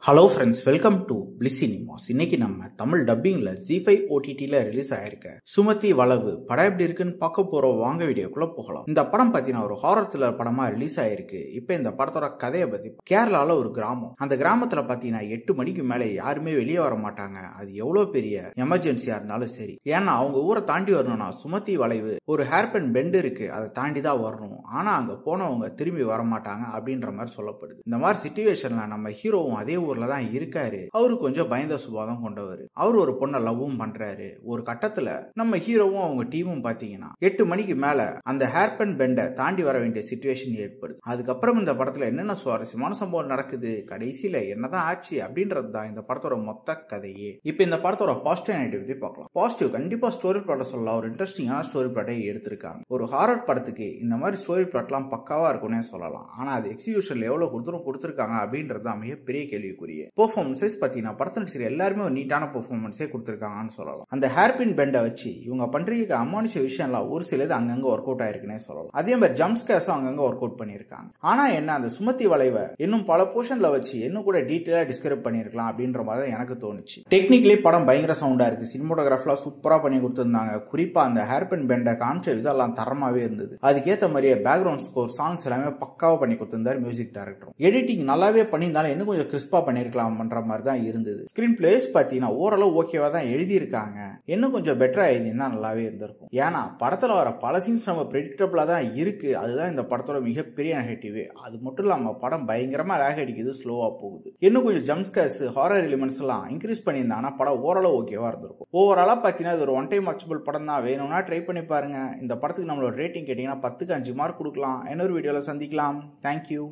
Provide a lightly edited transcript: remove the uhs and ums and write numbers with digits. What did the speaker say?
Hello friends, welcome to bliss cinemas. இன்னைக்கு நம்ம Tamil டப்பிங்ல ஜி5 ஓடிடில release ஆயிருக்க சுமதி வளவு படம் எப்படி இருக்குன்னு பார்க்க போறோம். வாங்க வீடியோக்குள்ள போகலாம். இந்த படம் பார்த்தீங்கன்னா ஒரு ஹாரர் த்ரில்லர் படமா ரிலீஸ் ஆயிருக்கு. இப்போ இந்த படத்தோட கதையை பத்தி, கேரளால ஒரு கிராமம். அந்த கிராமத்துல பாத்தீங்கன்னா 8 மணிக்கு மேலே யாருமே வெளியே வர மாட்டாங்க. அது எவ்வளவு பெரிய எமர்ஜென்சியா இருந்தாலும் சரி. ஏன்னா அவங்க ஊரை தாண்டி வரணும்னா சுமதி வளைவு ஒரு ஹேர்பன் பெண்ட் இருக்கு, அதை தாண்டி தான் வரணும். ஆனா அங்க போனவங்க திரும்பி வர மாட்டாங்க அப்படின்ற மாதிரி சொல்லப்படுது. இந்த மாதிரி சிச்சுவேஷன்ல நம்ம ஹீரோவும் அதே ஊர்ல தான் இருக்காரு. அவரு கொஞ்சம் பயந்த சுபாவம் கொண்டவர். அவர் ஒரு பொண்ணை லவ்வும் பண்றாரு. ஒரு கட்டத்துல நம்ம ஹீரோவும் அவங்க டீமும் பாத்தீங்கன்னா 8 மணிக்கு மேல அந்த ஹேர்பன் பெண்டை தாண்டி வர வேண்டிய சிச்சுவேஷன் ஏற்படுது. அதுக்கப்புறம் இந்த படத்துல என்னென்ன சுவாரஸ்யமான சம்பவம் நடக்குது, கடைசியில என்னதான் ஆச்சு அப்படின்றது தான் இந்த படத்தோட மொத்த கதையே. இப்ப இந்த படத்தோட பாசிட்டிவ் நெகட்டிவ் பத்தி பார்க்கலாம். பாசிட்டிவ், கண்டிப்பா ஸ்டோரி பிளாட் சொல்லலாம். ஒரு இன்ட்ரெஸ்டிங்கான ஸ்டோரி பிளாட்டை எடுத்திருக்காங்க. ஒரு ஹாரர் படத்துக்கு இந்த மாதிரி ஸ்டோரி பிளாட்லாம் பக்காவா இருக்கும்னே சொல்லலாம். ஆனா அது எக்ஸிகியூஷன்ல எவ்வளவு கொடுத்துருக்காங்க அப்படின்றது தான் மிகப்பெரிய கேள்விக்குரிய. பெர்ஃபார்மன்ஸஸ் பாத்தீங்கன்னா படத்துல நடிச்ச எல்லாருமே ஒரு நீட்டான பெர்ஃபார்மன்ஸே கொடுத்திருக்காங்கன்னு சொல்லலாம். அந்த ஹேர்பின் பெண்டை வச்சு இவங்க பண்றதுக்கு அமானுஷ விஷயம்லாம் ஒரு சிலது அங்கங்க ஒர்க் அவுட் ஆயிருக்குன்னே சொல்லலாம். அதே மாதிரி ஜம்ப் ஸ்கேர்ஸும் அங்கங்க ஒர்க் அவுட் பண்ணிருக்காங்க. ஆனா என்ன, அந்த சுமதி வளைவை இன்னும் பல போர்ஷன்ல வச்சு இன்னும் கூட டீடைலா டிஸ்கிரைப் பண்ணிருக்கலாம் அப்படின்ற மாதிரி தான் எனக்கு தோணுச்சு. டெக்னிக்கலி படம் பயங்கர சவுண்டா இருக்கு. சினிமோட்டோகிராஃபிலாம் சூப்பரா பண்ணி கொடுத்திருந்தாங்க. குறிப்பா அந்த ஹேர்பின் பெண்டை காமிச்ச இதெல்லாம் தரமாவே இருந்தது. அதுக்கேற்ற மாதிரியே பேக்ரவுண்ட் ஸ்கோர், சாங்ஸ் எல்லாமே பக்காவா பண்ணி கொடுத்திருந்தாரு மியூசிக் டைரக்டர். எடிட்டிங் நல்லாவே பண்ணியிருந்தாலும் இன்னும் கொஞ்சம் கிறிஸ்பா பண்ணிருக்கலாம் பண்ற மாதிரி தான் இருந்தது. ஸ்கிரீன் பிளேஸ் பாத்தீங்கன்னா ஓரளவு ஓகேவா தான் எழுதியிருக்காங்க. இன்னும் கொஞ்சம் பெட்டரா எழுதியிருந்தா நல்லாவே இருந்திருக்கும். ஏன்னா படத்துல வர பல சீன்ஸ் நம்ம பிரெடிக்டபிளா தான் இருக்கு. அதுதான் இந்த படத்தோட மிகப்பெரிய நெகட்டிவ். அது மட்டும் இல்லாம படம் பயங்கரமா லேக் அடிக்குது, ஸ்லோவா போகுது. இன்னும் கொஞ்சம் ஜம்ப் ஸ்கேர்ஸ், ஹாரர் எலிமெண்ட்ஸ் எல்லாம் இன்க்ரீஸ் பண்ணியிருந்தாங்கன்னா படம் ஓரளவு ஓகேவா இருந்திருக்கும். ஓவராலா பாத்தீங்கன்னா இது ஒரு ஒன் டைம் வாட்சபிள் படம் தான். வேணும்னா ட்ரை பண்ணி பாருங்க. இந்த படத்துக்கு நம்மளோட ரேட்டிங் கேட்டீங்கன்னா 10க்கு 5 மார்க் கொடுக்கலாம். இன்னொரு வீடியோல சந்திக்கலாம். தேங்க்யூ.